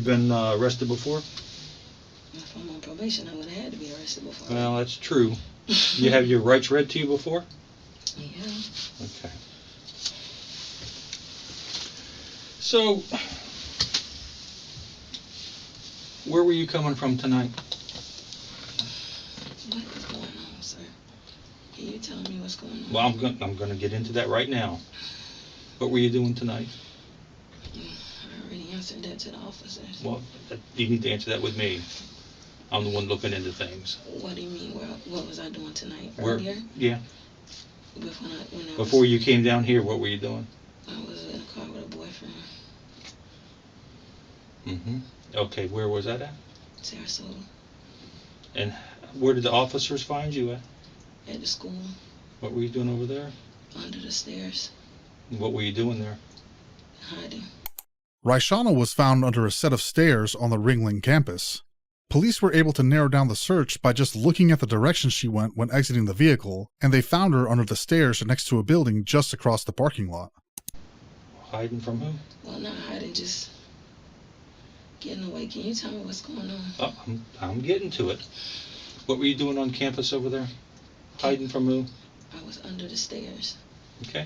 been arrested before? If I'm on probation, I would have had to be arrested before. Well, that's true. You have your rights read to you before? Yeah. Okay. So, where were you coming from tonight? What is going on, sir? Can you tell me what's going on? Well, I'm going to get into that right now. What were you doing tonight? I already answered that to the officers. Well, you need to answer that with me. I'm the one looking into things. What do you mean? What was I doing tonight? Where, Earlier? yeah. Before you came down here, what were you doing? I was in a car with a boyfriend. Mm-hmm. Okay, where was that at? Sarasota. And where did the officers find you at? At the school. What were you doing over there? Under the stairs. What were you doing there? Hiding. Raishana was found under a set of stairs on the Ringling campus. Police were able to narrow down the search by just looking at the direction she went when exiting the vehicle, and they found her under the stairs next to a building just across the parking lot. Hiding from who? Well, not hiding, just getting away. Can you tell me what's going on? Oh, I'm getting to it. What were you doing on campus over there? Hiding from who? I was under the stairs. Okay.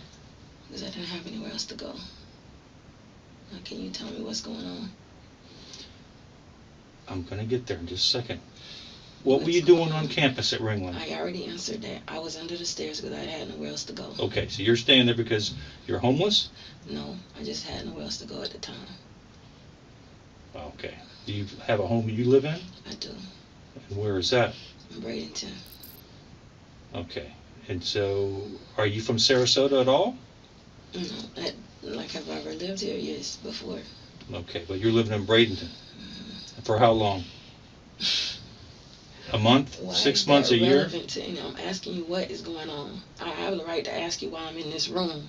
Because I didn't have anywhere else to go. Now, can you tell me what's going on? I'm going to get there in just a second. What were you doing on campus at Ringling? I already answered that. I was under the stairs because I had nowhere else to go. Okay, so you're staying there because you're homeless? No, I just had nowhere else to go at the time. Okay. Do you have a home you live in? I do. And where is that? In Bradenton. Okay. And so, are you from Sarasota at all? No, like have I ever lived here? Yes, before. Okay, but you're living in Bradenton. For how long? A month? Why 6 months? A year? To, I'm asking you what is going on. I have the right to ask you why I'm in this room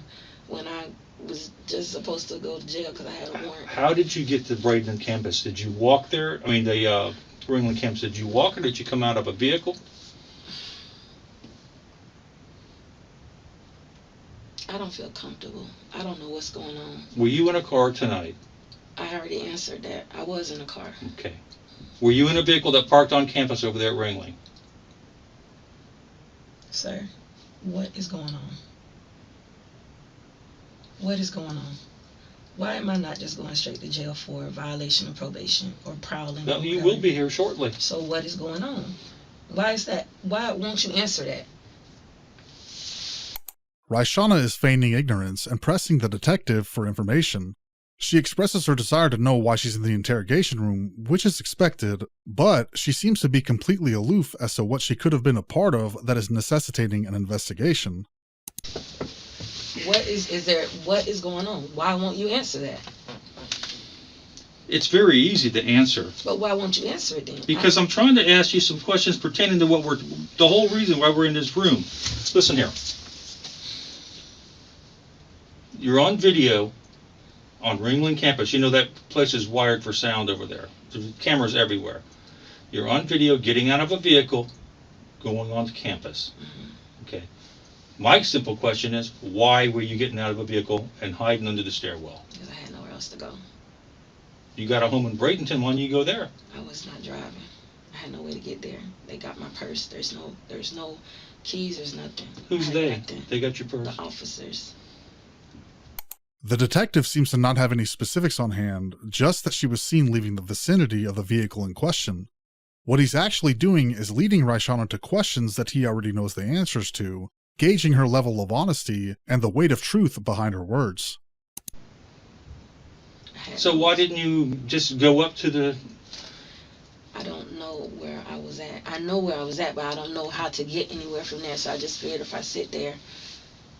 when I was just supposed to go to jail because I had a warrant. How did you get to the Bradenton campus? Did you walk there? I mean, the Ringling campus, did you walk or did you come out of a vehicle? I don't feel comfortable. I don't know what's going on. Were you in a car tonight? I already answered that. I was in a car. Okay. Were you in a vehicle that parked on campus over there at Ringling? Sir, what is going on? What is going on? Why am I not just going straight to jail for violation of probation or prowling? Well, you will be here shortly. So what is going on? Why is that? Why won't you answer that? Raishana is feigning ignorance and pressing the detective for information. She expresses her desire to know why she's in the interrogation room, which is expected, but she seems to be completely aloof as to what she could have been a part of that is necessitating an investigation. What is going on? Why won't you answer that? It's very easy to answer. But why won't you answer it then? Because I'm trying to ask you some questions pertaining to the whole reason why we're in this room. Listen here. You're on video on Ringling campus. You know that place is wired for sound over there. There's cameras everywhere. You're on video getting out of a vehicle, going onto campus. Mm-hmm. Okay. My simple question is, why were you getting out of a vehicle and hiding under the stairwell? Because I had nowhere else to go. You got a home in Bradenton. Why don't you go there? I was not driving. I had no way to get there. They got my purse. There's no keys. There's nothing. Who's they? Nothing. They got your purse? The officers. The detective seems to not have any specifics on hand, just that she was seen leaving the vicinity of the vehicle in question. What he's actually doing is leading Raishana to questions that he already knows the answers to, gauging her level of honesty and the weight of truth behind her words. So why didn't you just go up to the... I don't know where I was at. I know where I was at, but I don't know how to get anywhere from there. So I just figured if I sit there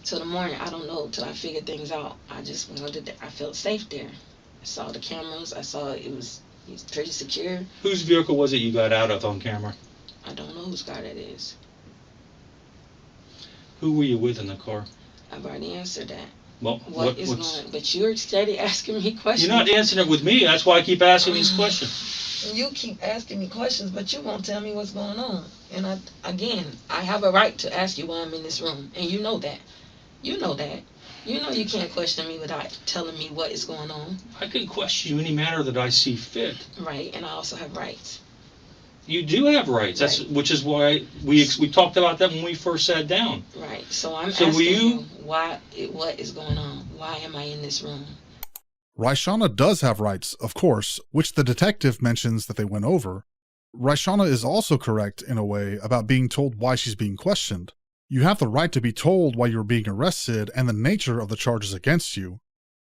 till the morning, I don't know, till I figure things out. I just went over there. I felt safe there. I saw the cameras. I saw it was pretty secure. Whose vehicle was it you got out of on camera? I don't know whose car that is. Who were you with in the car? I've already answered that. Well, What is going on? But you're steady asking me questions. You're not answering it with me. That's why I keep asking these questions. You keep asking me questions, but you won't tell me what's going on. And I have a right to ask you why I'm in this room. And you know that. You know that. You know you can't question me without telling me what is going on. I can question you any manner that I see fit. Right, and I also have rights. You do have rights. That's which is why we talked about that when we first sat down. Right. So I'm asking you what is going on? Why am I in this room? Raishana does have rights, of course, which the detective mentions that they went over. Raishana is also correct in a way about being told why she's being questioned. You have the right to be told why you're being arrested and the nature of the charges against you.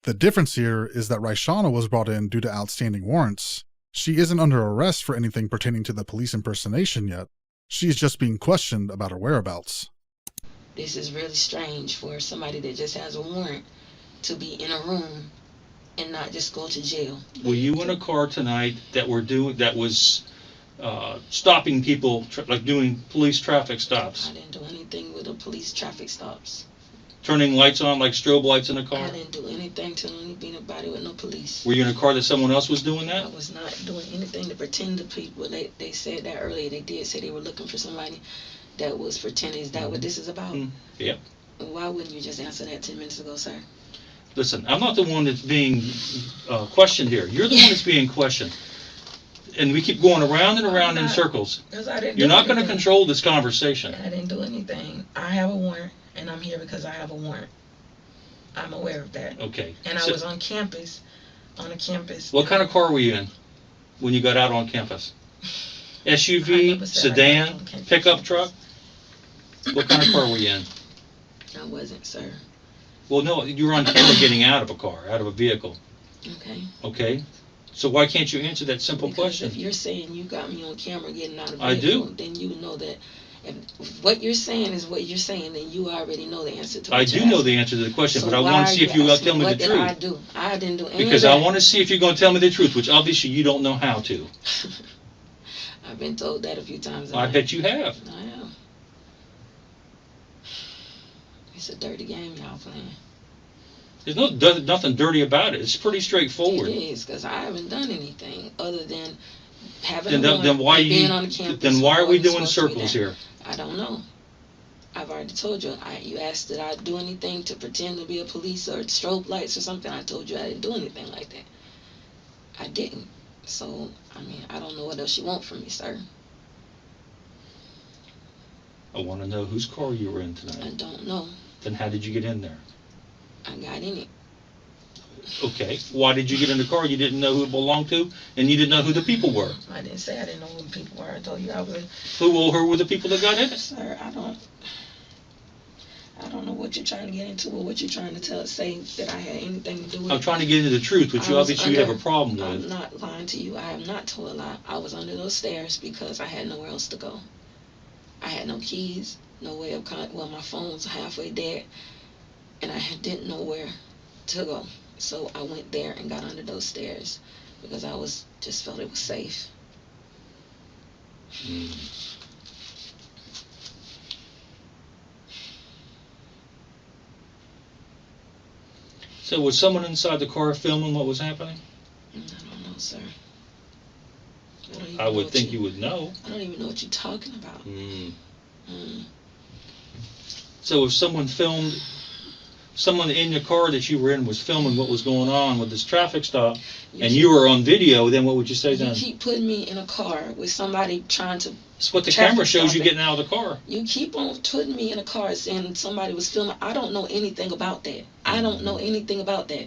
The difference here is that Raishana was brought in due to outstanding warrants. She isn't under arrest for anything pertaining to the police impersonation yet. She's just being questioned about her whereabouts. This is really strange for somebody that just has a warrant to be in a room and not just go to jail. Were you in a car tonight that was stopping people, like doing police traffic stops? I didn't do anything with the police traffic stops. Turning lights on like strobe lights in a car? I didn't do anything to anybody with no police. Were you in a car that someone else was doing that? I was not doing anything to pretend to people. They said that earlier. They did say they were looking for somebody that was pretending. Is that what this is about? Yep. Why wouldn't you just answer that 10 minutes ago, sir? Listen, I'm not the one that's being questioned here. You're the one that's being questioned. And we keep going around and around in circles. You're not going to control this conversation. I didn't do anything. I have a warrant, and I'm here because I have a warrant. I'm aware of that. Okay. And I was on campus. What kind of car were you in when you got out on campus? SUV, sedan, pickup truck? What kind of car were you in? I wasn't, sir. Well, no, you were on camera getting out of a car, out of a vehicle. Okay. Okay. So why can't you answer that simple question? If you're saying you got me on camera getting out of a vehicle, then you know that if what you're saying is what you're saying, then you already know the answer to it. I do know the answer to the question, but I want to see if you're going to tell me the truth. What did I do? I didn't do anything. Because I want to see if you're going to tell me the truth, which obviously you don't know how to. I've been told that a few times. I bet you have. I am. It's a dirty game y'all playing. There's nothing dirty about it. It's pretty straightforward. It is, because I haven't done anything other than having being on the campus. Then why are we doing circles here? I don't know. I've already told you. You asked did I do anything to pretend to be a police or strobe lights or something. I told you I didn't do anything like that. I didn't. So, I mean, I don't know what else you want from me, sir. I want to know whose car you were in tonight. I don't know. Then how did you get in there? I got in it. Okay. Why did you get in the car you didn't know who it belonged to, and you didn't know who the people were? I didn't say I didn't know who the people were. I told you I was. Who were the people that got in it? Sir, I don't know what you're trying to get into or what you're trying to say that I had anything to do with. I'm trying to get into the truth, which you obviously have a problem with. I'm not lying to you. I have not told a lie. I was under those stairs because I had nowhere else to go. I had no keys, no way of my phone was halfway dead, and I didn't know where to go. So I went there and got under those stairs because I just felt it was safe. So was someone inside the car filming what was happening? I don't know, sir. I would think you would know. I don't even know what you're talking about. So if someone in the car that you were in was filming what was going on with this traffic stop, and you were on video, then what would you say then? You keep putting me in a car with somebody trying to... That's what the camera shows you getting out of the car. You keep on putting me in a car saying somebody was filming. I don't know anything about that. I don't know anything about that.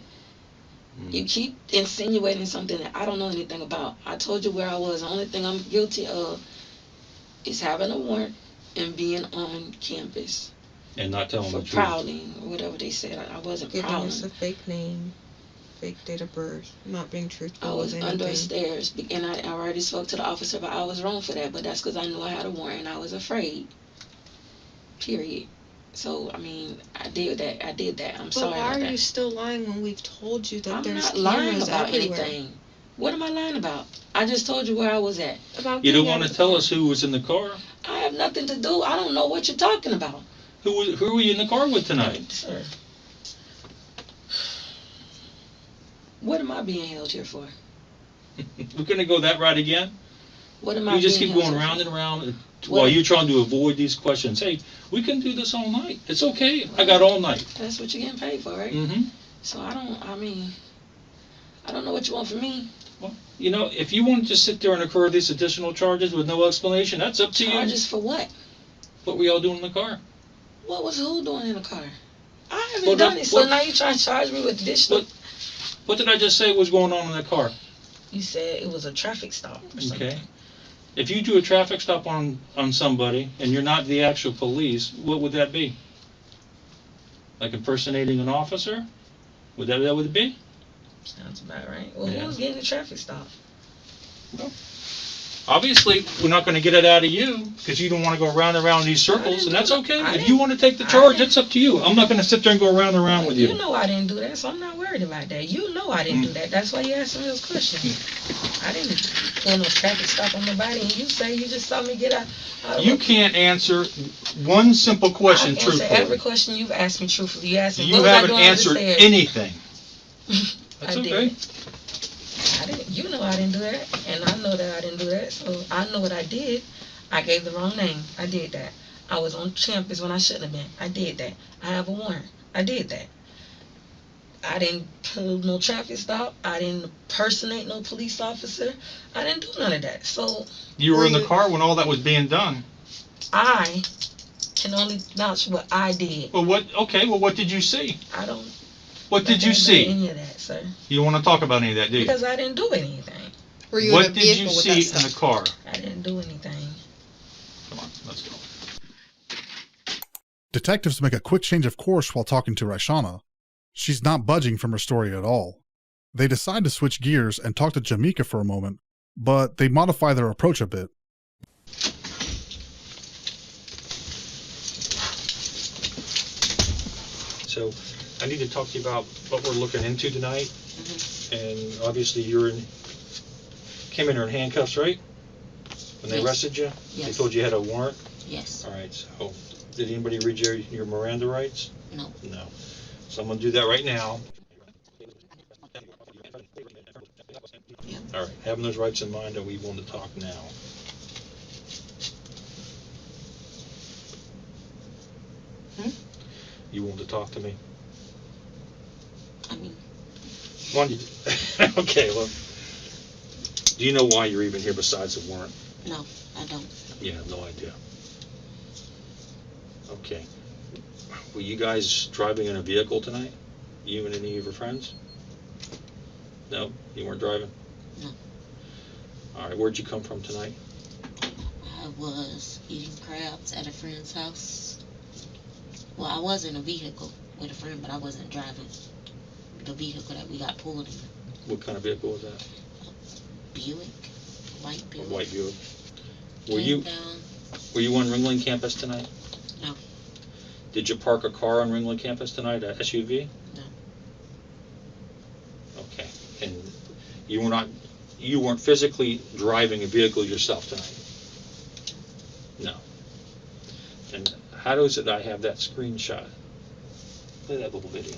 You keep insinuating something that I don't know anything about. I told you where I was. The only thing I'm guilty of is having a warrant and being on campus. And not telling the truth. For prowling, or whatever they said. I wasn't prowling. Giving us a fake name, fake date of birth, not being truthful. I was under stairs, and I already spoke to the officer, but I was wrong for that. But that's because I knew I had a warrant, and I was afraid. Period. So, I mean, I did that. I'm sorry about that. But why are you still lying when we've told you that there's cameras everywhere? I'm not lying about everywhere. anything. What am I lying about? I just told you where I was at. You don't want to tell us who was in the car? I have nothing to do. I don't know what you're talking about. Who were you in the car with tonight? Sir. What am I being held here for? We're going to go that route again? What am I You just being keep held going up round for? and round What- while you're trying to avoid these questions. Hey, we can do this all night. It's okay. I got all night. That's what you're getting paid for, right? Mm-hmm. So I don't know what you want from me. Well, you know, if you want to just sit there and incur these additional charges with no explanation, that's up to you. Charges for what? What were y'all doing in the car? What was who doing in the car? I haven't Well, done that- it, so what- now you trying to charge me with additional. What did I just say was going on in the car? You said it was a traffic stop or something. Okay. If you do a traffic stop on somebody and you're not the actual police, what would that be? Like impersonating an officer? Would that would it be? Sounds about right. Well, Yeah. who was getting the traffic stop? Obviously, we're not going to get it out of you because you don't want to go round and round in these circles, and that's okay. I If you want to take the charge, it's up to you. I'm not going to sit there and go round and round with You you. know I didn't do that, so I'm not worried about that. You know I didn't do that. That's why you asked me those questions. I didn't pull no traffic stop on nobody, and you say you just saw me get out. You can't answer one simple question I answer every truthfully. question you've asked me truthfully. You asked me You what was I haven't doing answered under the stairs. anything. That's I okay. did. I didn't. You know I didn't do that, and I know that I didn't do that. So I know what I did. I gave the wrong name. I did that. I was on campus when I shouldn't have been. I did that. I have a warrant. I did that. I didn't pull no traffic stop. I didn't impersonate no police officer. I didn't do none of that. So You were in the car when all that was being done. I can only vouch what I did. Well, what? Okay. Well, what did you see? I don't. What did you I didn't do see? any of that, sir. You don't want to talk about any of that, do you? Because I didn't do anything. Were you in a What did vehicle you with see that in stuff? the car? I didn't do anything. Come on, let's go. Detectives make a quick change of course while talking to Raishana. She's not budging from her story at all. They decide to switch gears and talk to Jamaica for a moment, but they modify their approach a bit. So, I need to talk to you about what we're looking into tonight. And obviously, came in here in handcuffs, right? When they Yes. arrested you, they Yes. told you you had a warrant. Yes. All right. So, did anybody read your Miranda rights? No. No. So I'm gonna do that right now. Yep. All right. Having those rights in mind, are we willing to talk now? You willing to talk to me? I mean, One. Okay. Well, do you know why you're even here besides the warrant? no, I don't. You have no idea. Okay. Were you guys driving in a vehicle tonight? You and any of your friends? No? You weren't driving? No. All right. Where'd you come from tonight? I was eating crabs at a friend's house. Well, I was in a vehicle with a friend, but I wasn't driving the vehicle that we got pulled in. What kind of vehicle was that? Buick, white A Buick. white Buick. Were Came you down. on Ringling campus tonight? No. Did you park a car on Ringling campus tonight, a SUV? No. Okay. And you weren't physically driving a vehicle yourself tonight? No. And how is it I have that screenshot? Play that little video.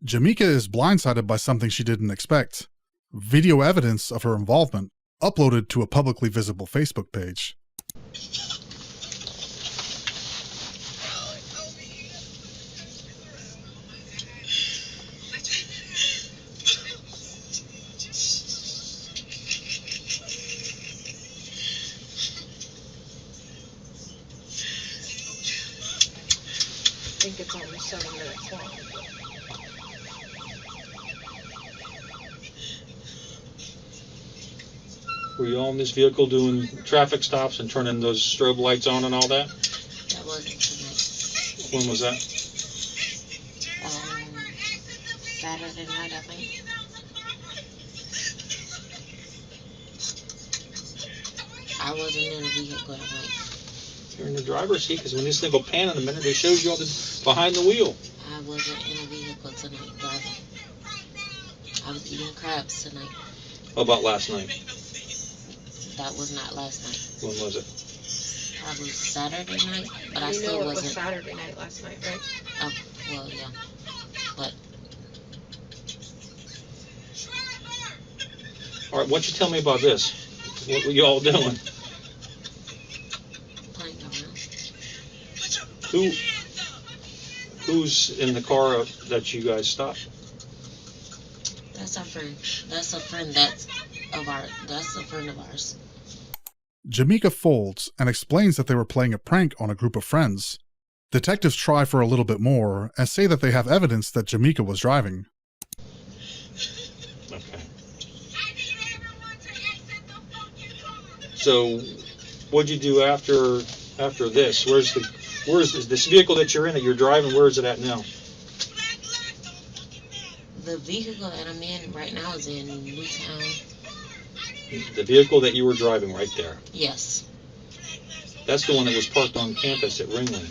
Jamaica is blindsided by something she didn't expect. Video evidence of her involvement uploaded to a publicly visible Facebook page. I think it's almost 7 minutes long. Were you all in this vehicle doing traffic stops and turning those strobe lights on and all that? That wasn't tonight. When was that? Saturday night, I think. I wasn't in a vehicle that night. You're in the driver's seat, because when this thing will pan in a minute, it shows you all the behind the wheel. I wasn't in a vehicle tonight driving. I was eating crabs tonight. How about last night? That was not last night. When was it? Probably Saturday night, but I You still know it was wasn't. Saturday night last night, right? Well, yeah. All right, why don't you tell me about this? What were you all doing? Playing around. Who's in the car that you guys stopped? That's our friend. That's a friend of ours. Jamaica folds and explains that they were playing a prank on a group of friends. Detectives try for a little bit more and say that they have evidence that Jamaica was driving. Okay. So, what'd you do after this? Where's this vehicle that you're in that you're driving? Where is it at now? The vehicle that I'm in right now is in Newtown. The vehicle that you were driving right there. Yes. That's the one that was parked on campus at Ringling.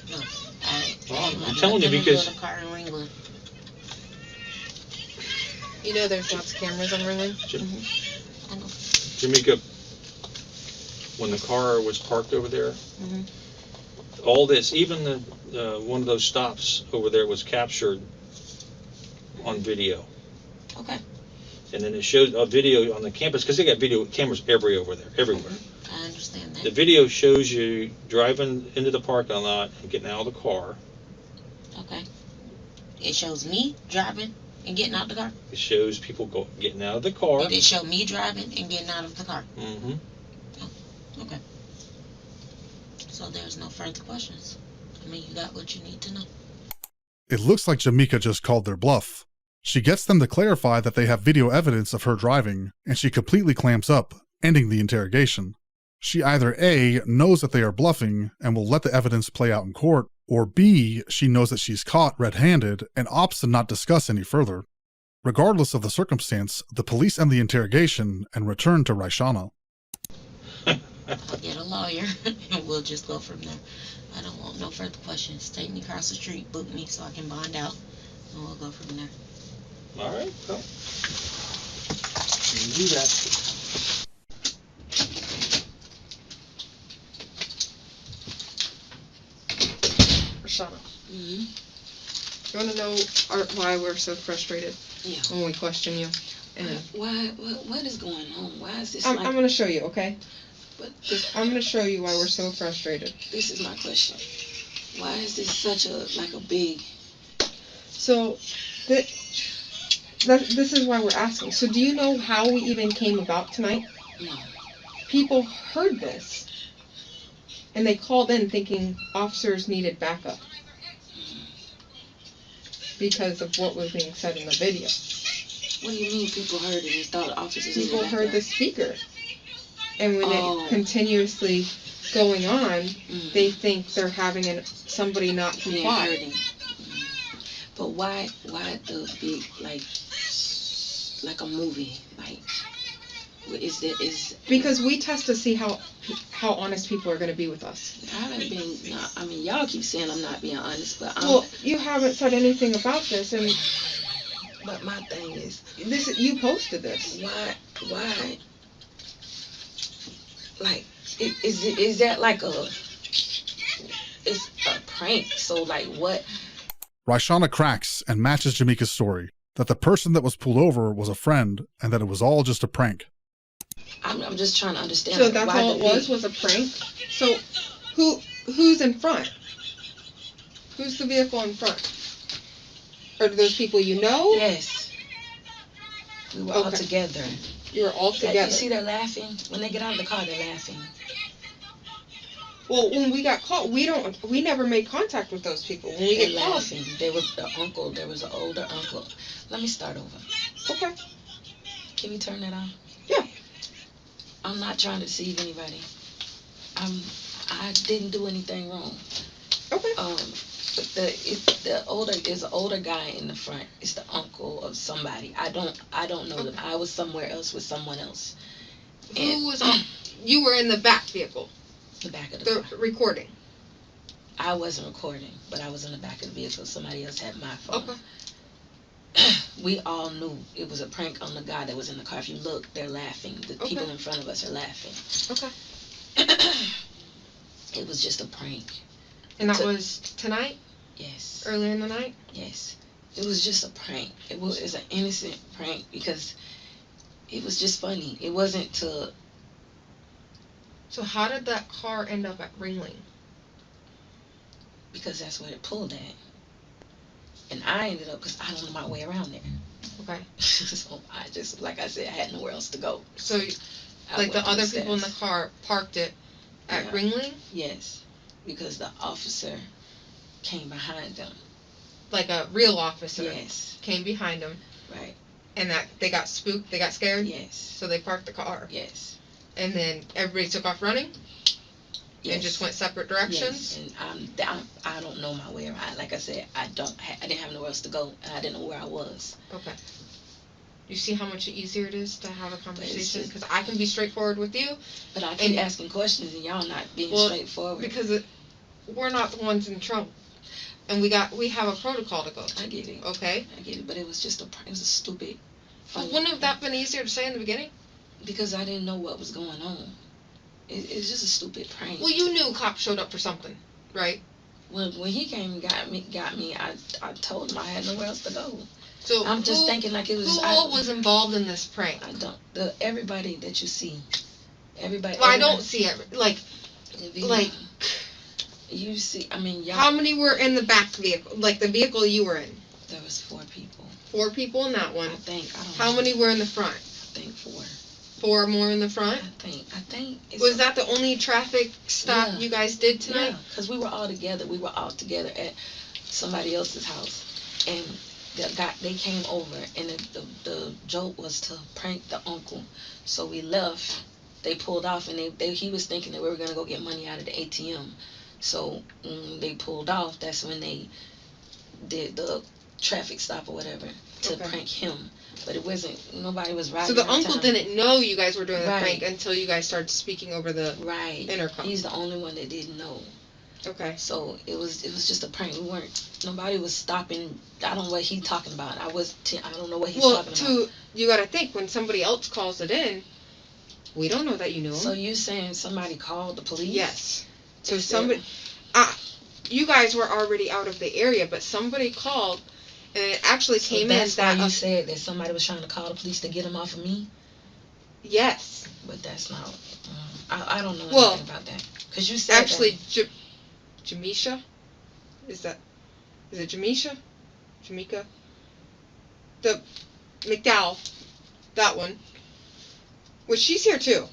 No. I'm telling you because. The car in Ringling. You know there's lots of cameras on Ringling? I know. Jamaica, when the car was parked over there, Mm-hmm. all this, even the one of those stops over there was captured on video. Okay. And then it showed a video on the campus because they got video cameras everywhere. I understand that. The video shows you driving into the parking lot and getting out of the car. Okay. It shows me driving and getting out the car. It shows people getting out of the car. Did it show me driving and getting out of the car? Mm-hmm. Oh, okay. So there's no further questions. I mean, you got what you need to know. It looks like Jamaica just called their bluff. She gets them to clarify that they have video evidence of her driving, and she completely clamps up, ending the interrogation. She either A, knows that they are bluffing and will let the evidence play out in court, or B, she knows that she's caught red-handed and opts to not discuss any further. Regardless of the circumstance, the police end the interrogation and return to Raishana. I'll get a lawyer and we'll just go from there. I don't want no further questions. Take me across the street, book me so I can bond out, and we'll go from there. All right, go. You can do that. Rashana, Mm-hmm. you want to know why we're so frustrated Yeah. when we question you? And What is going on? Why is this I'm like... going to show you, okay? But I'm going to show you why we're so frustrated. this is my question. Why is this such a big... So, this is why we're asking. So do you know how we even came about tonight? No. People heard this, and they called in thinking officers needed backup because of what was being said in the video. What do you mean people heard it and thought officers needed People heard backup? the speaker, and when Oh. it continuously going on, Mm. they think they're having somebody not Yeah, comply. hurting. But why the big, like a movie? Like, is Because we test to see how honest people are going to be with us. I haven't been, I mean, y'all keep saying I'm not being honest, but Well, you haven't said anything about this, and but my thing is, you posted this. why, like, is that like it's a prank, so like what? Raishana cracks and matches Jamaica's story, that the person that was pulled over was a friend and that it was all just a prank. I'm just trying to understand. So like, that's why all the it was a prank? So who's in front? Who's the vehicle in front? Are those people you know? Yes. We were all Okay. together. You were all You together. see they're laughing? When they get out of the car, they're laughing. Well, when we got caught, we never made contact with those people. When we They're get called. laughing. They were the uncle. There was an older uncle. Let me start over. Okay. Can you turn that on? Yeah. I'm not trying to deceive anybody. I didn't do anything wrong. Okay. But the older guy in the front. It's the uncle of somebody. I don't know them. I was somewhere else with someone else. Who was on? You were in the back vehicle. The back of the The car. recording. I wasn't recording, but I was in the back of the vehicle. Somebody else had my phone. Okay. We all knew it was a prank on the guy that was in the car. If you look, they're laughing. The people in front of us are laughing. Okay. It was just a prank. And that was tonight? Yes. Earlier in the night? Yes. It was just a prank. It was an innocent prank because It was just funny. It wasn't to. So how did that car end up at Ringling? Because that's where it pulled at. And I ended up, because I don't know my way around there. Okay. So I just, like I said, I had nowhere else to go. So, like the other people in the car parked it at Ringling? Yes. Because the officer came behind them. Like a real officer? Yes. Came behind them. Right. And that they got spooked? They got scared? Yes. So they parked the car? Yes. And then everybody took off running? Yes. And just went separate directions? Yes. And I don't know my way around. Like I said, I didn't have nowhere else to go, and I didn't know where I was. Okay. You see how much easier it is to have a conversation? Because I can be straightforward with you. But I keep asking questions, and y'all not being straightforward. Because we're not the ones in trouble. And we have a protocol to go to. I get it. Okay? I get it, but it was just it was a stupid. But wouldn't have that been easier to say in the beginning? Because I didn't know what was going on. It's just a stupid prank. Well, you knew cops showed up for something, right? When he came and got me, I told him I had nowhere else to go. So I'm just thinking like it was. Who all was involved in this prank? I don't. Everybody that you see, everybody. Well, I don't see like. You see, I mean, y'all. How many were in the back vehicle? Like the vehicle you were in? There was 4 people. 4 people in that one. I think. How many were in the front? I think 4. 4 more in the front? I think. Was that the only traffic stop you guys did tonight? Yeah, because we were all together. We were all together at somebody else's house, and they came over, and the joke was to prank the uncle. So we left. They pulled off, and he was thinking that we were gonna go get money out of the ATM. So when they pulled off, that's when they did the traffic stop or whatever to prank him. But it wasn't, nobody was riding. So the uncle didn't know you guys were doing the prank until you guys started speaking over the intercom. He's the only one that didn't know. Okay. So it was just a prank. Nobody was stopping. I don't know what he's talking about. I don't know what he's talking about. You gotta think, when somebody else calls it in, we don't know that you knew him. So you saying somebody called the police? Yes. So you guys were already out of the area, but somebody called. And it actually came in that... That's why you said that somebody was trying to call the police to get him off of me? Yes. But that's not... I don't know anything about that. Because you said actually, Jamisha? Is it Jamisha? Jamaica? The McDowell. That one. Well, she's here too.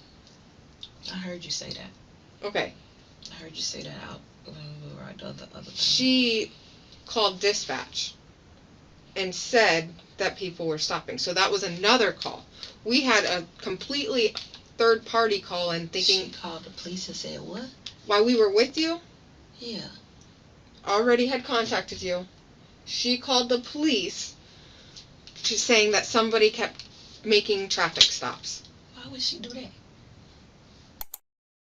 I heard you say that. Okay. I heard you say that out when we were at the other thing. She called dispatch and said that people were stopping. So that was another call. We had a completely third-party call in thinking... She called the police and said what? While we were with you? Yeah. Already had contacted you. She called the police saying that somebody kept making traffic stops. Why would she do that?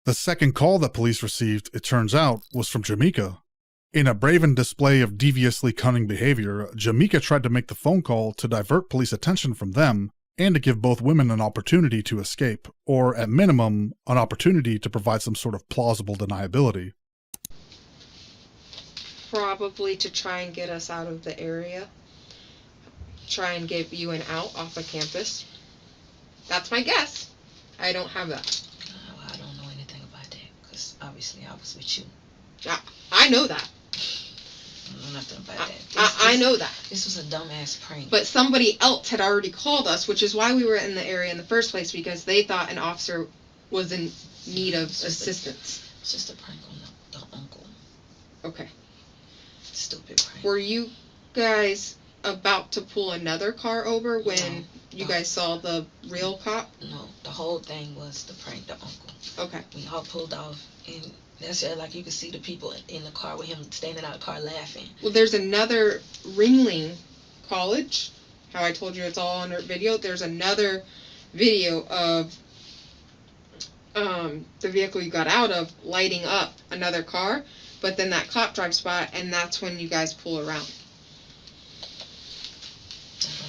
The second call that police received, it turns out, was from Jamaica. In a braven display of deviously cunning behavior, Jamaica tried to make the phone call to divert police attention from them and to give both women an opportunity to escape, or at minimum, an opportunity to provide some sort of plausible deniability. Probably to try and get us out of the area. Try and give you an out off of campus. That's my guess. I don't have that. I don't know anything about that, because obviously I was with you. I know that. I know nothing about that. I know that. This was a dumbass prank. But somebody else had already called us, which is why we were in the area in the first place, because they thought an officer was in need of assistance. It's just a prank on the uncle. Okay. Stupid prank. Were you guys about to pull another car over when you guys saw the real cop? No, the whole thing was to prank the uncle. Okay. We all pulled off, and that's like you could see the people in the car with him standing out the car laughing. Well, there's another Ringling College. How I told you it's all on video. There's another video of the vehicle you got out of lighting up another car, but then that cop drives by, and that's when you guys pull around.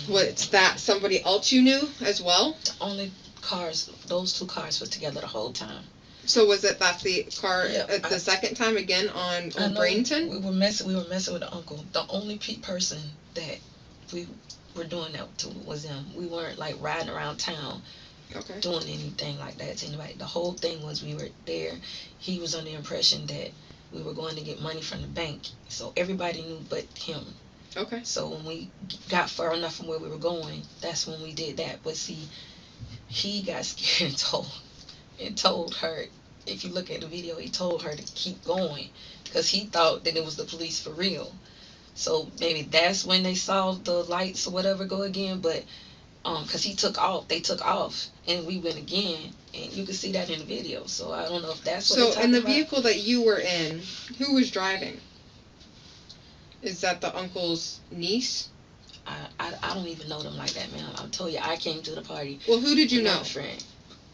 What's that? Somebody else you knew as well? The only cars, those 2 cars were together the whole time. So was it that the car at the second time again on Bradenton? We were messing with the uncle. The only person that were doing that to was them. We weren't like riding around town Okay. doing anything like that to anybody. The whole thing was we were there. He was under the impression that we were going to get money from the bank, so everybody knew but him. Okay. So when we got far enough from where we were going, that's when we did that. But see, he got scared and told her. If you look at the video, he told her to keep going because he thought that it was the police for real. So maybe that's when they saw the lights or whatever go again. But because he took off, they took off, and we went again, and you can see that in the video. So I don't know if that's what. So they're in the talking about. vehicle that you were in, who was driving? Is that the uncle's niece? I don't even know them like that, man. I'll tell you, I came to the party. Well, who did you with know?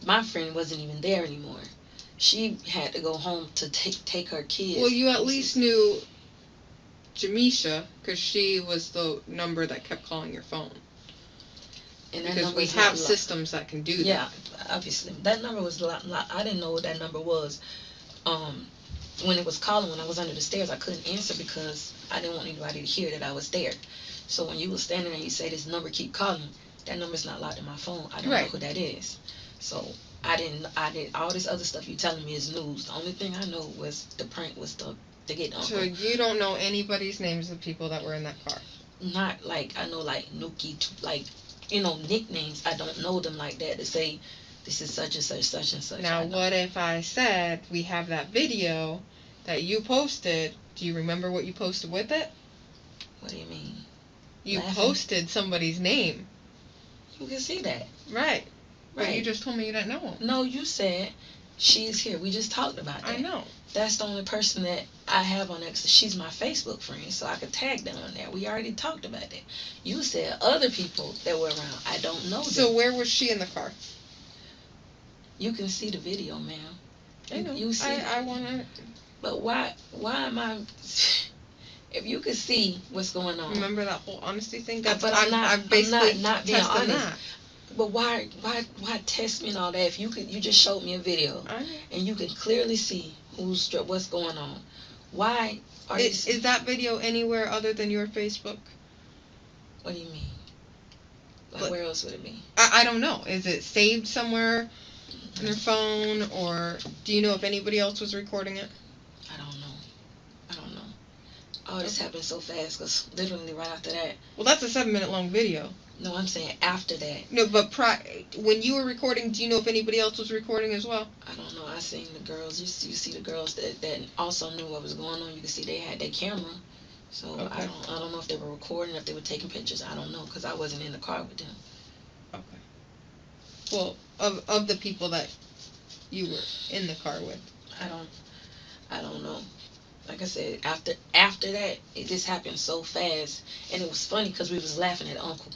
My friend wasn't even there anymore. She had to go home to take her kids. Well, you at least knew Jamisha because she was the number that kept calling your phone. And that because we number's have not systems that can do that. Yeah, obviously. That number was a lot. I didn't know what that number was. When it was calling, when I was under the stairs, I couldn't answer because I didn't want anybody to hear that I was there. So when you were standing there and you say this number keep calling, that number's not locked in my phone. I don't know who that is. So I didn't all this other stuff you telling me is news. The only thing I know was the prank was to get Uncle. So you don't know anybody's names of people that were in that car? Not like I know like Nuki, like nicknames. I don't know them like that to say this is such and such, such and such. Now what if I said we have that video that you posted? Do you remember what you posted with it? What do you mean? You Laughing? posted somebody's name. You can see that. Right. But Right. you just told me you didn't know him. No, you said she's here. We just talked about that. I know. That's the only person that I have on there. She's my Facebook friend, so I could tag them on there. We already talked about that. You said other people that were around. I don't know them. So where was she in the car? You can see the video, ma'am. I know. You see. I want to. But why am I? If you could see what's going on. Remember that whole honesty thing? But I'm basically not being testing honest. that. But why test me and all that? If you just showed me a video and you can clearly see what's going on. Why are Is that video anywhere other than your Facebook? What do you mean? Like where else would it be? I don't know. Is it saved somewhere on your phone, or do you know if anybody else was recording it? I don't know. All this happened so fast because literally right after that. Well, that's a 7-minute long video. No, I'm saying after that. No, but when you were recording, do you know if anybody else was recording as well? I don't know. I seen the girls. You see the girls that also knew what was going on. You can see they had their camera. So Okay. I don't know if they were recording, if they were taking pictures. I don't know because I wasn't in the car with them. Okay. Well, of the people that you were in the car with. I don't know. Like I said, after that, it just happened so fast, and it was funny because we was laughing at Uncle.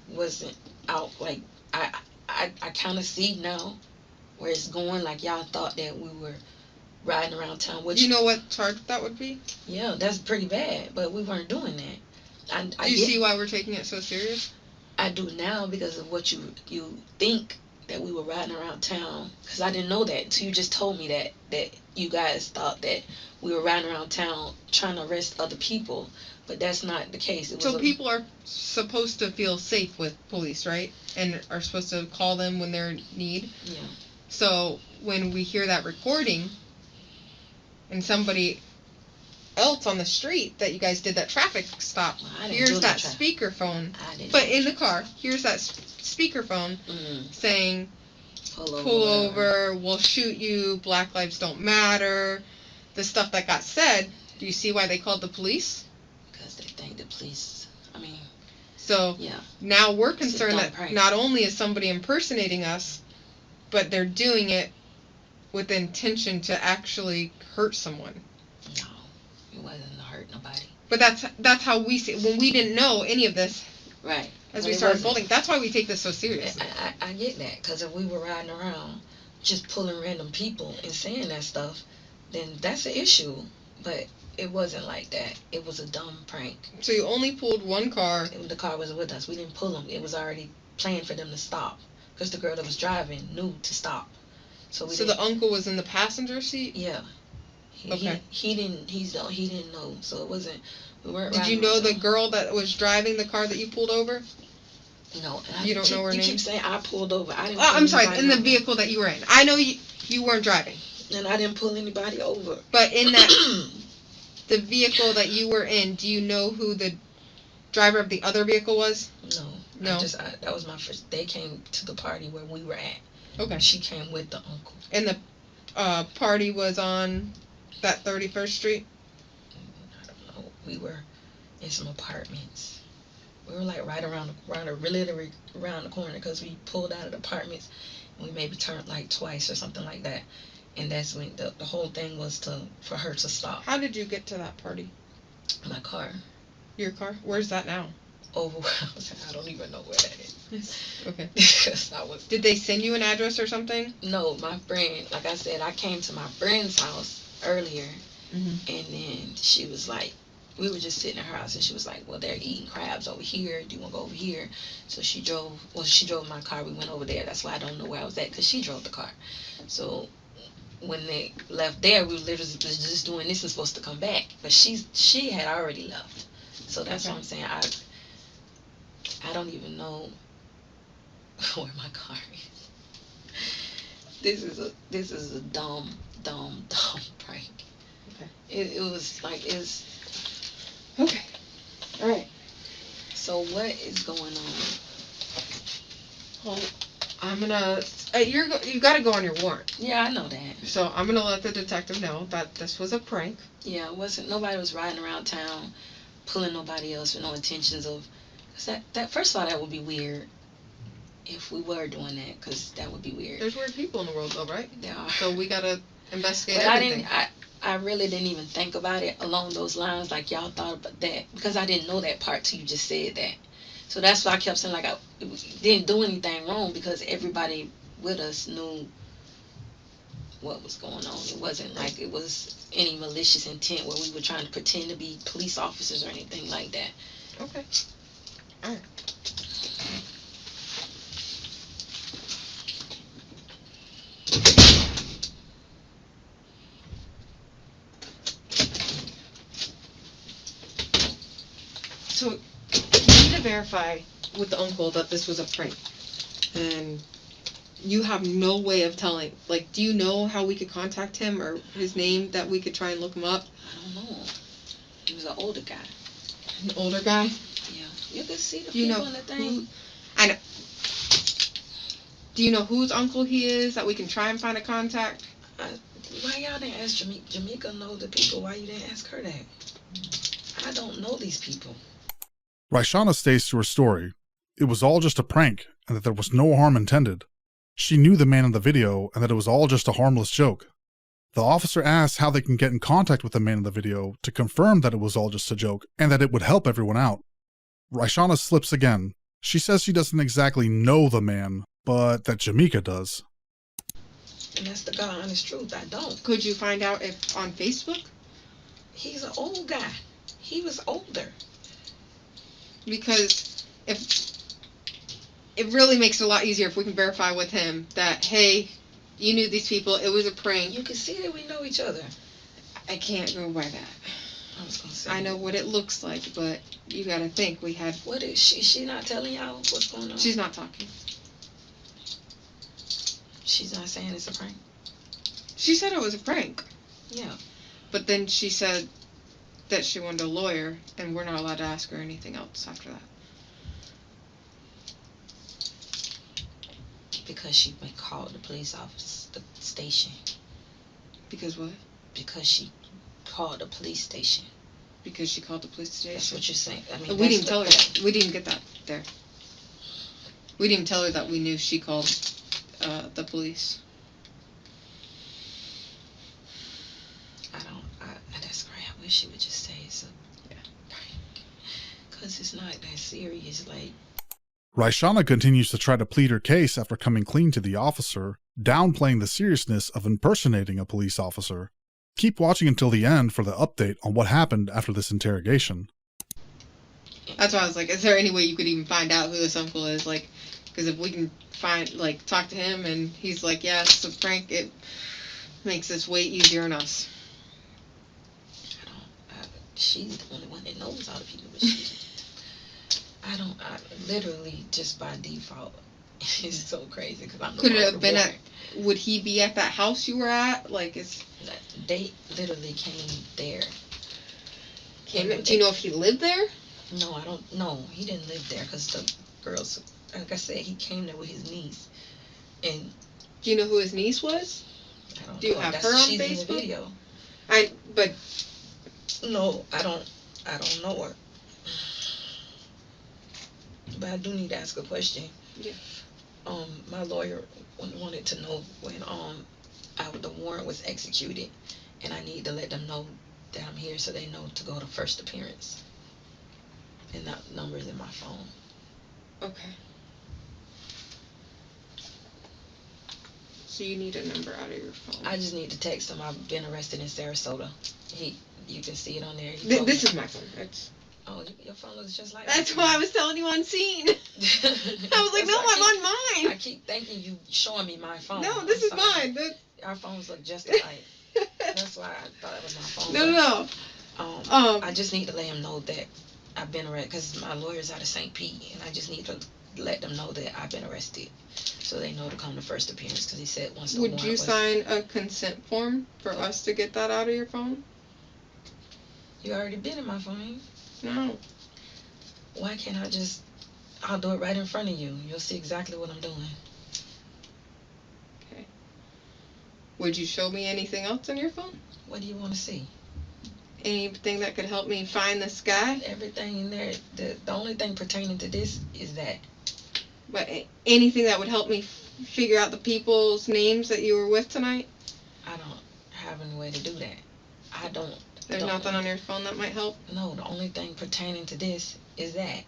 Wasn't out like I kind of see now where it's going. Like y'all thought that we were riding around town. Which You know what charge that would be? yeah, that's pretty bad. But we weren't doing that. Do you see why we're taking it so serious? I do now because of what you think that we were riding around town. Because I didn't know that until you just told me that you guys thought that we were riding around town trying to arrest other people. But that's not the case. So people are supposed to feel safe with police, right? And are supposed to call them when they're in need. Yeah. So when we hear that recording and somebody else on the street that you guys did that traffic stop, Well, I didn't here's do that the speakerphone, I didn't. but in the car, here's that speakerphone saying, pull over, we'll shoot you, Black Lives Don't Matter, the stuff that got said. Do you see why they called the police? Because they think the police, So yeah. now we're It's a concerned dumb that prank. not only is somebody impersonating us, but they're doing it with the intention to actually hurt someone. No, it wasn't to hurt nobody. But that's how we see it. When we didn't know any of this Right. as But we it started wasn't. folding, that's why we take this so seriously. I get that. Because if we were riding around just pulling random people and saying that stuff, then that's an issue. But it wasn't like that. It was a dumb prank. So you only pulled one car. The car wasn't with us. We didn't pull them. It was already planned for them to stop. Because the girl that was driving knew to stop. So The uncle was in the passenger seat? Yeah. Okay. He didn't know. So it wasn't We weren't Did you riding know around the town. girl that was driving the car that you pulled over? No. You don't know her You name? keep saying I pulled over. I didn't. I'm sorry, in the over. vehicle that you were in. I know you weren't driving. And I didn't pull anybody over. But in that, the vehicle that you were in, do you know who the driver of the other vehicle was? No. That was my first. They came to the party where we were at. Okay. She came with the uncle. And the party was on that 31st Street? I don't know. We were in some apartments. We were like right around the corner because we pulled out of the apartments and we maybe turned like twice or something like that. And that's when the whole thing was for her to stop. How did you get to that party? My car. Your car? Where's that now? Over where I was at. I don't even know where that is. Okay. Because Did they send you an address or something? No, my friend, like I said, I came to my friend's house earlier, Mm-hmm. and then she was like, we were just sitting in her house, and she was like, well, they're eating crabs over here. Do you want to go over here? So she drove my car. We went over there. That's why I don't know where I was at, because she drove the car. So when they left there, we literally was just doing this and supposed to come back. But she had already left. So that's what I'm saying. I don't even know where my car is. This is a dumb prank. Okay. It was like it's okay. All right. So what is going on? Well, I'm gonna. You gotta go on your warrant. Yeah, I know that. So I'm gonna let the detective know that this was a prank. Yeah, nobody was riding around town, pulling nobody else with no intentions of. Cause that first of all, that would be weird. If we were doing that, because that would be weird. There's weird people in the world, though, right? There are. So we gotta investigate but everything. I really didn't even think about it along those lines, like y'all thought about that, because I didn't know that part till you just said that. So that's why I kept saying, like, I didn't do anything wrong, because everybody with us knew what was going on. It wasn't like it was any malicious intent where we were trying to pretend to be police officers or anything like that. Okay. All right. So, you need to verify with the uncle that this was a prank. And you have no way of telling. Like, do you know how we could contact him or his name that we could try and look him up? I don't know. He was an older guy. An older guy? Yeah. You could see the people in the thing. I know. Do you know whose uncle he is that we can try and find a contact? Why y'all didn't ask Jamaica? Jamaica know the people. Why you didn't ask her that? I don't know these people. Raishana stays to her story. It was all just a prank, and that there was no harm intended. She knew the man in the video, and that it was all just a harmless joke. The officer asks how they can get in contact with the man in the video to confirm that it was all just a joke, and that it would help everyone out. Raishana slips again. She says she doesn't exactly know the man, but that Jamaica does. And that's the God honest truth. I don't. Could you find out if on Facebook? He's an old guy. He was older. Because if it really makes it a lot easier if we can verify with him that, hey, you knew these people, it was a prank. You can see that we know each other. I can't go by that. I was gonna say. I know what it looks like, but you gotta think we had. What is she? She not telling y'all what's going on? She's not talking. She's not saying it's a prank? She said it was a prank. Yeah. But then she said that she wanted a lawyer, and we're not allowed to ask her anything else after that. Because she called the police office, the station. Because what? Because she called the police station. Because she called the police station? That's what you're saying. I mean, we didn't tell her that. We didn't get that there. We didn't tell her that we knew she called the police. That's great. I wish she would just say it's a prank. Because it's not that serious. Like, Raishana continues to try to plead her case after coming clean to the officer, downplaying the seriousness of impersonating a police officer. Keep watching until the end for the update on what happened after this interrogation. That's why I was like, is there any way you could even find out who this uncle is? Like, because if we can talk to him and he's like, yeah, it's a prank, it makes this way easier on us. she's the only one that knows all the people. But I literally just by default, it's so crazy because I'm. Could it have been at? Would he be at that house you were at? Like, they literally came there. Do you know if he lived there? No, I don't. No, he didn't live there because the girls. Like I said, he came there with his niece. And do you know who his niece was? I don't know. Do you have her on she's Facebook? In the video. But no, I don't know her. But I do need to ask a question. Yeah. My lawyer wanted to know when the warrant was executed, and I need to let them know that I'm here so they know to go to first appearance. And that number is in my phone. Okay. So you need a number out of your phone. I just need to text him. I've been arrested in Sarasota. You can see it on there. This is my phone. Oh, your phone looks just like That's why I was telling you on scene. I was like, no, I'm on mine. I keep thinking you showing me my phone. No, this is mine. Our phones look just alike. That's why I thought it was my phone. No. I just need to let him know that I've been arrested because my lawyer's out of St. Pete, and I just need to let them know that I've been arrested so they know to come to first appearance because he said once the Would you sign a consent form for us to get that out of your phone? You already been in my phone. No. Why can't I'll do it right in front of you. You'll see exactly what I'm doing. Okay. Would you show me anything else on your phone? What do you want to see? Anything that could help me find this guy? Everything in there. The only thing pertaining to this is that. But anything that would help me figure out the people's names that you were with tonight? I don't have any way to do that. There's nothing on your phone that might help? No, the only thing pertaining to this is that.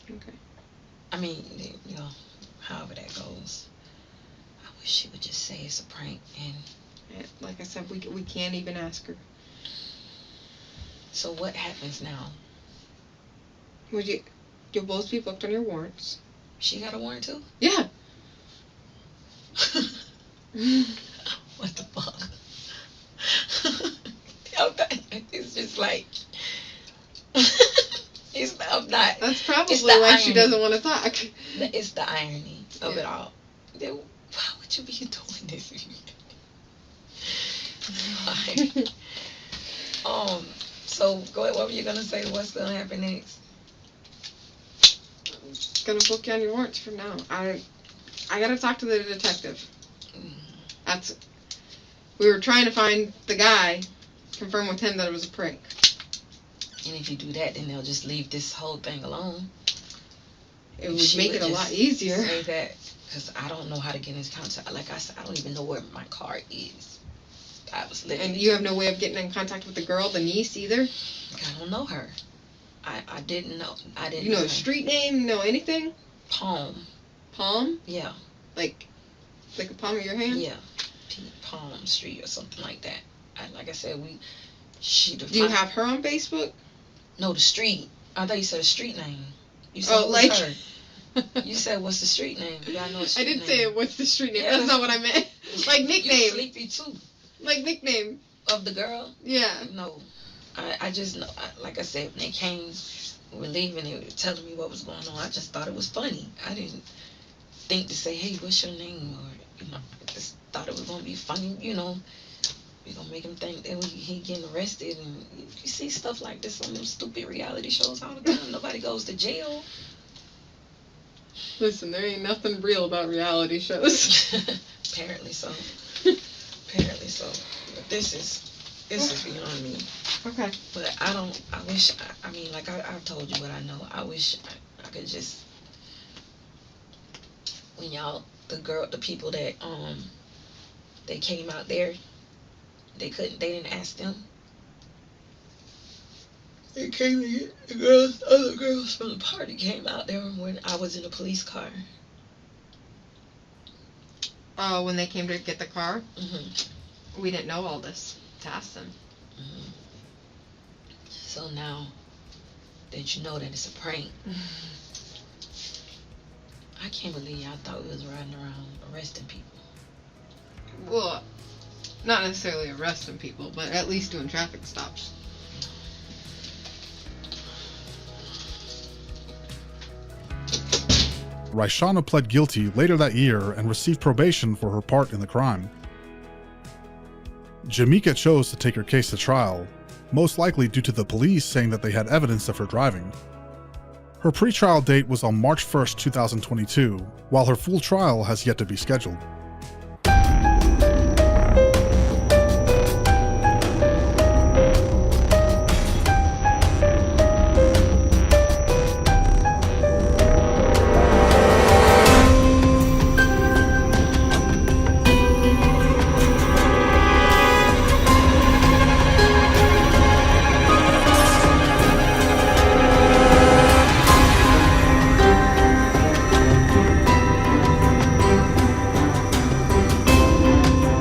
Okay. I mean, however that goes. I wish she would just say it's a prank and. Like I said, we can't even ask her. So what happens now? You'll both be booked on your warrants. She got a warrant too? Yeah. What the fuck? It's just like I'm not. That's probably why she doesn't want to talk. It's the irony of it all. Why would you be doing this? So go ahead. What were you gonna say? What's gonna happen next? I'm gonna book you on your warrants for now. I gotta talk to the detective. We were trying to find the guy, confirm with him that it was a prank. And if you do that, then they'll just leave this whole thing alone. It would make it a lot easier. Say that, because I don't know how to get in contact. Like I said, I don't even know where my car is. I was living. And you have no way of getting in contact with the girl, the niece, either? I don't know her. I didn't know. You know a street name? Know anything? Palm. Palm? Yeah. Like a palm of your hand? Yeah. Palm Street or something like that. Like I said, Do you have her on Facebook? No, the street. I thought you said a street name. You said her. You said what's the street name? I know a street I didn't name. say what's the street name. Yeah. That's not what I meant. Like nickname. You're sleepy too. Like nickname. Of the girl? Yeah. No. I just know. Like I said, when they came, we were leaving, they were telling me what was going on. I just thought it was funny. I didn't think to say, hey, what's your name? Or, I just thought it was going to be funny, We're going to make him think that he getting arrested. And you see stuff like this on them stupid reality shows all the time. Nobody goes to jail. Listen, there ain't nothing real about reality shows. Apparently so. But this is beyond me. Okay. But I've told you what I know. I wish I could just, when the people that, they came out there, they didn't ask them. They came to get the other girls from the party came out there when I was in a police car. Oh, when they came to get the car? Mm-hmm. We didn't know all this to ask them. Mm-hmm. So now that you know that it's a prank, I can't believe y'all thought we was riding around arresting people. Well, not necessarily arresting people, but at least doing traffic stops. Raishana pled guilty later that year and received probation for her part in the crime. Jamaica chose to take her case to trial, most likely due to the police saying that they had evidence of her driving. Her pretrial date was on March 1st, 2022, while her full trial has yet to be scheduled.